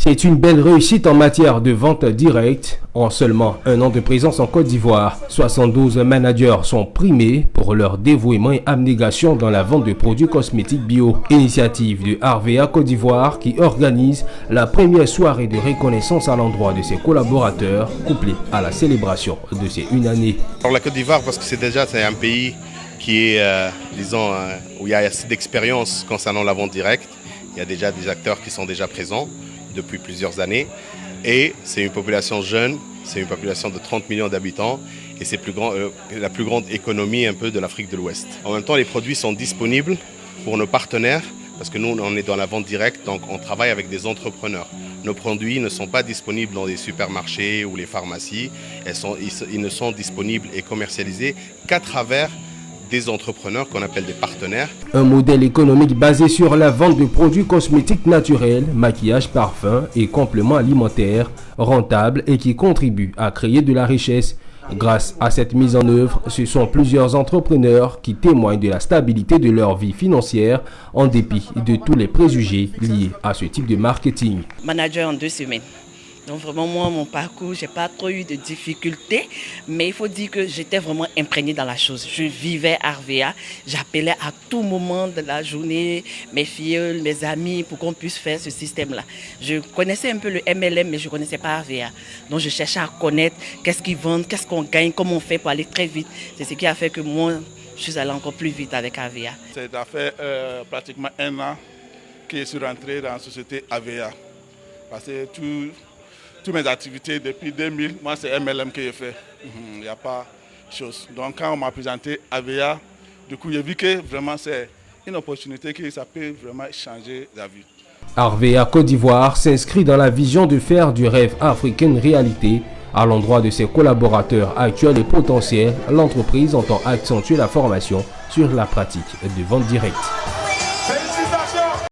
C'est une belle réussite en matière de vente directe. En seulement un an de présence en Côte d'Ivoire, 72 managers sont primés pour leur dévouement et abnégation dans la vente de produits cosmétiques bio. Initiative de Harvea Côte d'Ivoire qui organise la première soirée de reconnaissance à l'endroit de ses collaborateurs, couplée à la célébration de ces une année. Alors la Côte d'Ivoire, parce que c'est un pays qui est, où il y a assez d'expérience concernant la vente directe. Il y a déjà des acteurs qui sont déjà présents depuis plusieurs années. Et c'est une population jeune, c'est une population de 30 millions d'habitants et c'est la plus grande économie un peu de l'Afrique de l'Ouest. En même temps, les produits sont disponibles pour nos partenaires parce que nous, on est dans la vente directe, donc on travaille avec des entrepreneurs. Nos produits ne sont pas disponibles dans les supermarchés ou les pharmacies. Ils ne sont disponibles et commercialisés qu'à travers des entrepreneurs qu'on appelle des partenaires. Un modèle économique basé sur la vente de produits cosmétiques naturels, maquillage, parfums et compléments alimentaires rentables et qui contribuent à créer de la richesse. Grâce à cette mise en œuvre, ce sont plusieurs entrepreneurs qui témoignent de la stabilité de leur vie financière en dépit de tous les préjugés liés à ce type de marketing. Manager en 2 semaines. Donc vraiment, moi, mon parcours, j'ai pas trop eu de difficultés, mais il faut dire que j'étais vraiment imprégnée dans la chose. Je vivais Harvea, j'appelais à tout moment de la journée mes filles, mes amis pour qu'on puisse faire ce système-là. Je connaissais un peu le MLM, mais je connaissais pas Harvea. Donc je cherchais à connaître qu'est-ce qu'ils vendent, qu'est-ce qu'on gagne, comment on fait pour aller très vite. C'est ce qui a fait que moi, je suis allée encore plus vite avec Harvea. Ça fait pratiquement 1 an que je suis rentré dans la société Harvea. Parce que toutes mes activités depuis 2000, moi c'est MLM que je fais. Il n'y a pas de chose. Donc quand on m'a présenté Harvea, du coup j'ai vu que vraiment c'est une opportunité que ça peut vraiment changer la vie. Harvea Côte d'Ivoire s'inscrit dans la vision de faire du rêve africain une réalité. À l'endroit de ses collaborateurs actuels et potentiels, l'entreprise entend accentuer la formation sur la pratique de vente directe.